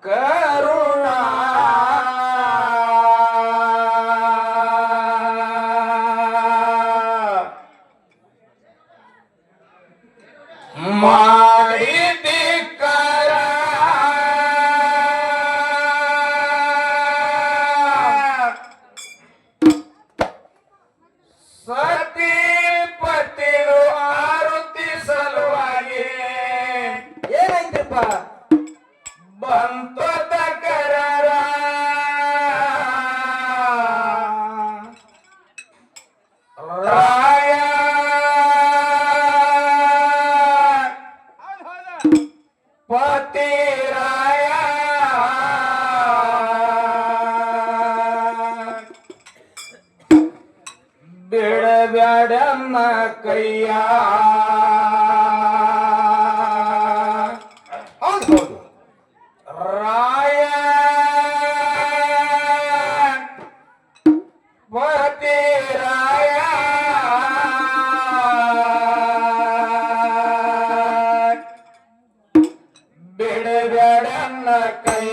करुणा ಮಾಡಿದಿ ಕರ ಸತಿ ಪತಿರು ಆರುತಿ ಸಲುವಾಗಿ ಏನಾಯ್ತಪ್ಪ ಬಂತು ತಕರಾರ ರಾಯ ಪತಿ ರಾಯ ಬಿಡಬ್ಯಾಡನ್ನ ಕೈಯ ಹೌದು ಹೌದು ರಾಯ ಪತಿ ರಾಯ ಬಿಡಬ್ಯಾಡನ್ನ ಕೈಯ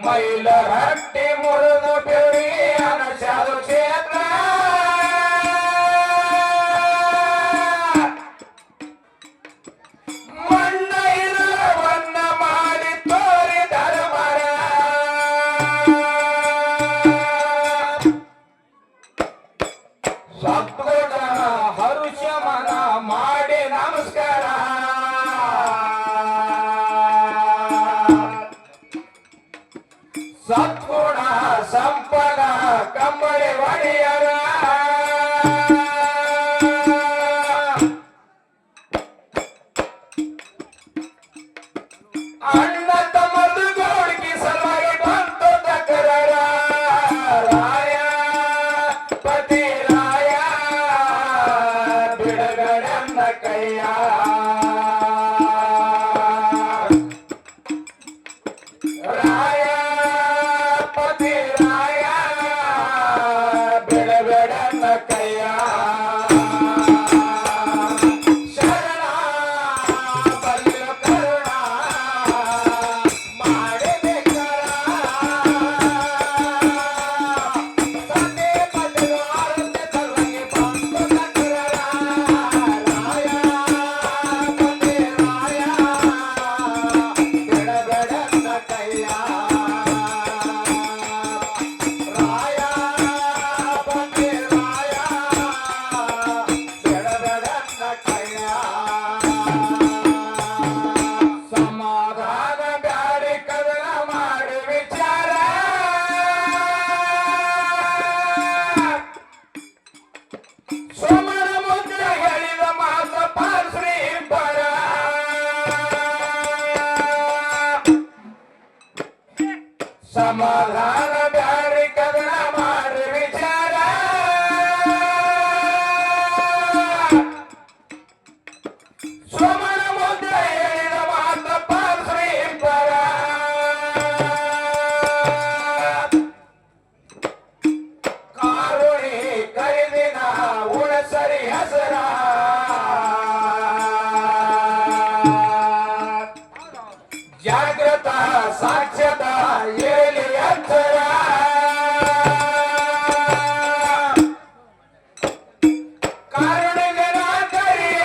ಮೈಲಹಟ್ಟಿ ಮುರಿದು ಬೆಳಿ ಅನಶಾದು ಕ್ಷೇತ್ರ ಮಣ್ಣ ಇರವನ್ನ ಮಾಡಿ ತೋರಿದರ ಮರ ಸತ್ಗುಣ ಹರುಷ ಮನ ಮಾಡಿ ನಮಸ್ಕಾರ ಸತ್ಗುಣ ಸಂಪದ ಕಂಬಳಿ ಒಡೆಯರ ಅಣ್ಣ ತಮ್ಮದು ಗೌಡಿಗೆ ಸಲುವಾಗಿ ಬಂತು ತಕರಾರ ರಾಯ ಪತಿ ರಾಯ ಬಿಡಗಡನ್ನ ಕೈಯ ರಾಯ ಪತಿ ರಾಯ ಬಿಡಬೇಡನ್ನ ಕೈಯ ಶರಣ ಬಲಿಯ ಕರುಣ ಮಾಡಬೇಕರ ಸತಿ ಪತಿರು ಆರತಿ ಸಲುವಾಗಿ ಬಂತು ತಕರಾರ ರಾಯ ಪತಿ ರಾಯ ಬಿಡಬೇಡನ್ನ ಕೈಯ ರಾಯ ಪತಿ ರಾಯ ಬಿಡಬೇಡನ್ನ ಕೈಯ ಸಮಾಧಾನ ಬ್ಯಾಡಿ ಕದನ ಮಾಡಿ ವಿಚಾರ ಸೋಮನ ಮುದ್ರೆ ಹೇಳಿದ ಮಾತ ಪಾರ್ಶ್ರೀ ಪರ ಸಮಾಧಾನ ಬ್ಯಾಡಿ ಕದನ ಮಾಡಿ ವಿಚಾರ ಸೋಮನ ಮುದ್ರೆ ಹೇಳಿದ ಮಾತ ಪಾರ್ಶ್ರೀ ಪರ ಕಾರುಣಿ ಕೈದಿನ ಉಳಸರಿ ಹೆಸರ ಜಾಗೃತ ಸಾಕ್ಷ್ಯದ ಏಳಿ ಎಚ್ಚರ ಕಾರುಣಿಗರ ಕರಿಯ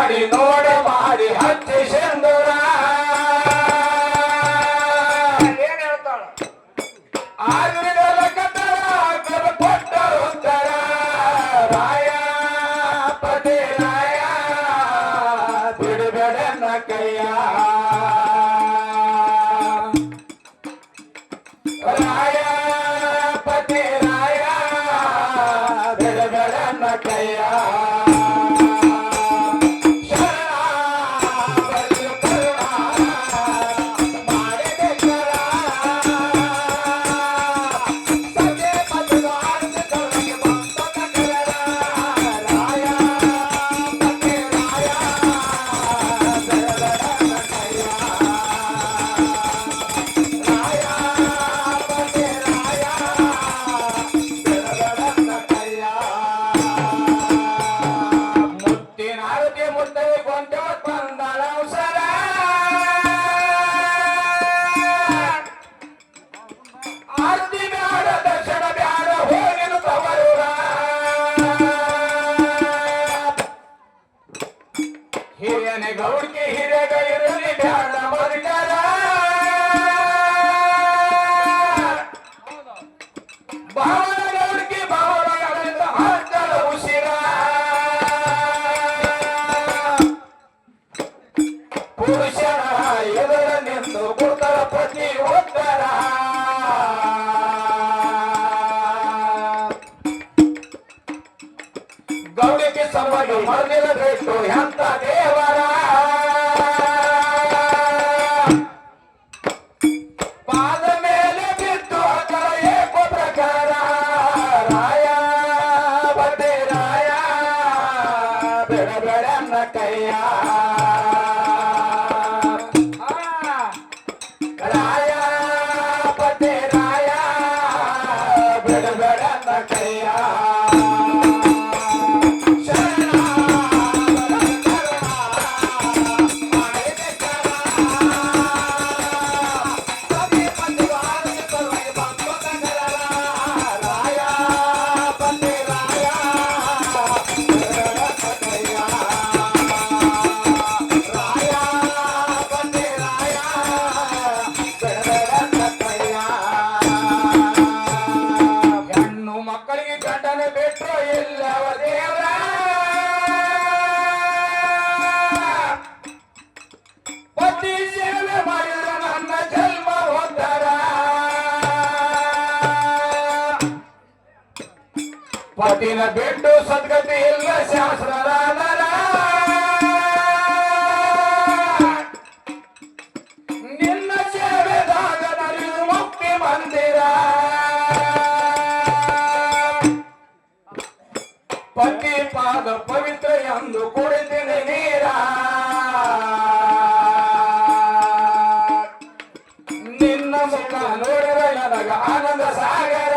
ಮಾಡಿ ನೋಡ ಮಾಡಿ ಹಚ್ಚಿ ಸಿಂಧೂರ ಏನ್ ಹೇಳ್ತಾಳ ಆಗಿರಲ ಕತರ ಕರ ಕೊಟ್ಟ ಉತ್ತರ ರಾಯ ಪದೇ ರಾಯ ಬಿಡಬೇಡನ್ನ ಕೈಯ ರಾಯ ಪದೇ ರಾಯ ಬಿಡಬೇಡನ್ನ ಕೈಯ ಹಿರಿಯನೆ ಗೌಡ್ಕಿ ಹಿರಿಯಗ ಇರಲಿ ಬ್ಯಾಡ ಮರಿಕರ ಬಾವನ ಗೌಡ್ಕಿ ಬಾವನ ಗೌಡಿಂದ ಹಾಕಲ ಉಸಿರ ಪುರುಷನ ಎದುರ ನಿಂತು ಕೊಡ್ತಾರ ಪ್ರತಿ ಉತ್ತರ ಗೌಡಿಗೆ ಸಮಾಜ ಮರದಿನ ಬಿಟ್ಟು ಎಂತ ದೇವರ ಪಾದ ಮೇಲೆ ಬಿತ್ತು ಅಕಲ ಏಕೋ ಪ್ರಕಾರ ರಾಯ ಬಡ್ಡೆ ರಾಯ ಬಿಡಬೇಡನ್ನ ಕೈಯ ರಾಯ ಬಡ್ಡೆ ರಾಯ ಬಿಡಬೇಡನ್ನ ಕೈಯ ಪತಿನ ಬಿಟ್ಟು ಸದ್ಗತಿ ಇಲ್ಲ ಶಾಸ್ತ್ರದ ನರ ನಿನ್ನ ಸೇವೆದಾಗ ನಲಿದು ಮುಕ್ತಿ ಮಂದಿರ ಪತಿ ಪಾದ ಪವಿತ್ರ ಎಂದು ಕುಡಿತೀನಿ ನೀರ ನಿನ್ನ ಮುಖ ನೋಡಿದ ನನಗ ಆನಂದ ಸಾಗರ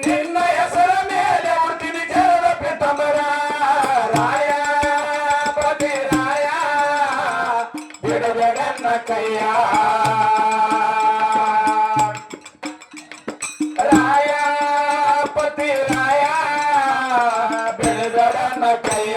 ನಿನ್ನ ಹೆಸರ ಮೇಲೆ ಹುಟ್ಟಿದ ಜರದ ಪಿತಂಬರ ರಾಯ ಪತಿ ರಾಯ ಬಿಡಬೇಡನ್ನ ಕೈಯ ರಾಯ ಪತಿ ರಾಯ ಬಿಡಬೇಡನ್ನ ಕೈಯ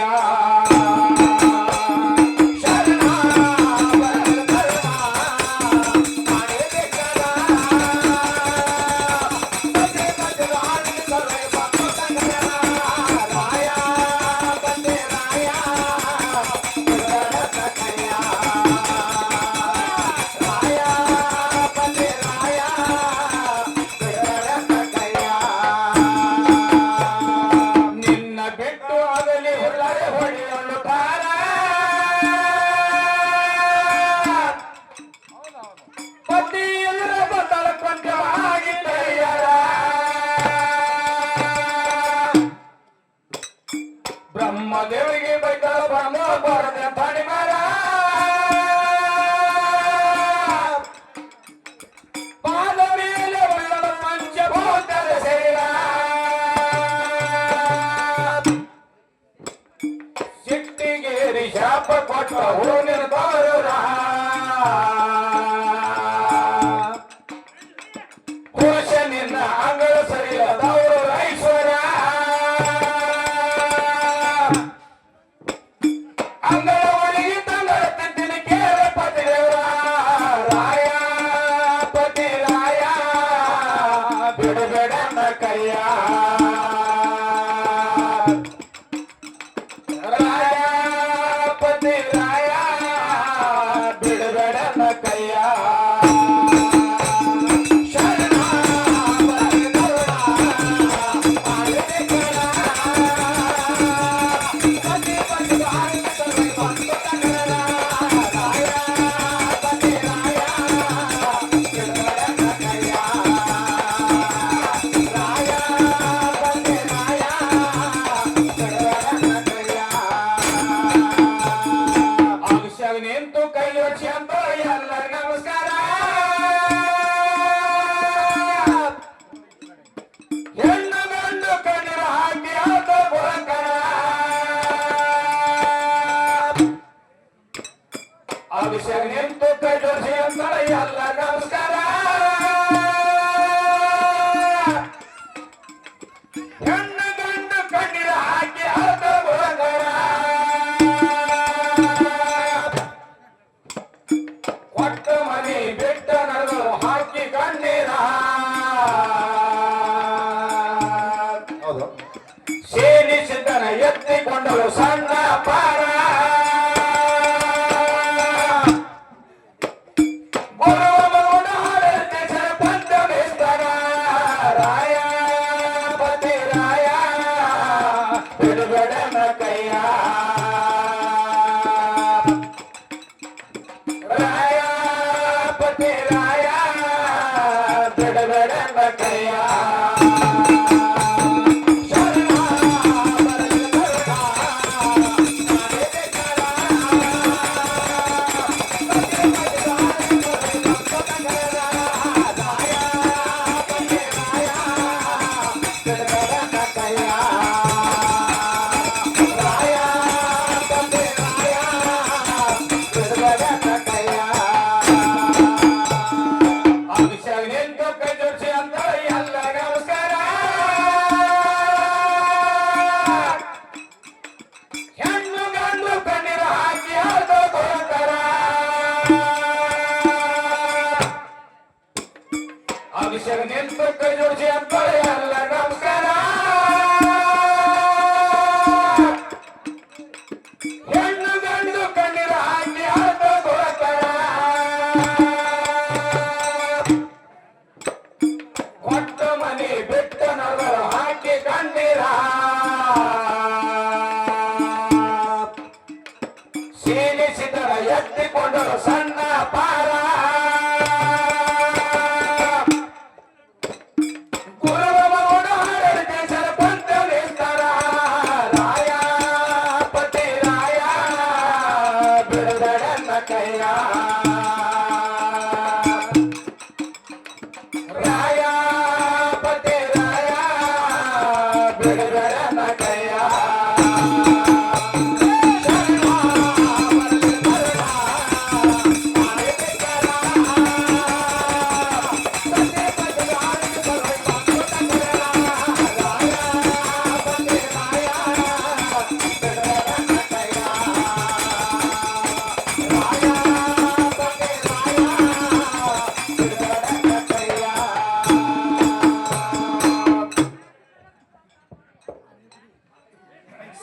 ಬ್ರಹ್ಮದೇವರಿಗೆ ಬೈತಾಳ ಬ್ರಹ್ಮ ಬರದೆ ಪಾಣಿ ಮರ ಪಾದ ಮೇಲೆ ಉಳ್ಳದ ಪಂಚಭೂತದ ಶರೀರ ಸಿಟ್ಟಿಗೇರಿ ಶಾಪ ಕೊಟ್ಟ ಹೂವಿನ ತವರೂರ ಪುರುಷ ನಿನ್ನ ಅಂಗಳ ಸರಿಯ ತವರು ಐಶ್ವರ್ಯ ಬಿಡಬೇಡನ ಕೈಯ ರಾಯ ಪತಿ ರಾಯ ಬಿಡಬೇಡನ ಕೈಯ ನಿಂತು ಕೈ ಯೋಚಿ ಅಂತ ಎಲ್ಲರಿಗೂ ನಮಸ್ಕಾರ ಹೆಣ್ಣು ಗಂಡು ಕಣ್ಣಿನ ಹಾಕಿ ಆದ ಬುರಂಕರ ಅಭಿಷೇಕ ನಿಂತು ಕೈ ಯೋಚಿ ಅಂತ ಎಲ್ಲ ನಮಸ್ಕಾರ ಹೆಣ್ಣು ಗಂಡು ಕಣ್ಣಿನ ಹಾಕಿ ಆದ ಬುರಂಕರ ಕೊಟ್ಟ ಮನೆ ಬಿಟ್ಟ ನಡೆದು ಹಾಕಿ ಕಣ್ಣೀರ ಹೌದು ಸೇನಿಸಿದ್ದನ ಎತ್ತಿಕೊಂಡಳು ಸಣ್ಣ ಪಾರ ಬರುವ ಮಗುನ ಹಾಡಂತೆ ಸರ್ಪಂಚ ಬೇಸ್ತರ ರಾಯ ಪತಿ ರಾಯ ಬಿಡಬೇಡನ ಕೈಯ ರಾಯ ಪತಿ ರಾಯ ಬಿಡಬೇಡನ ಕೈಯ ಅಭಿಷೇಕ ನಿಂತು ಕೈ ಜೋಡಿಸಿ ಅಂತ ಎಲ್ಲ ನಮಸ್ಕಾರ ಹೆಣ್ಣು ಗಂಡು ಕಣ್ಣೀರ ಹಾಕಿ ಆದ ಗೋಕರ ಕೊಟ್ಟ ಮನೆ ಬಿಟ್ಟು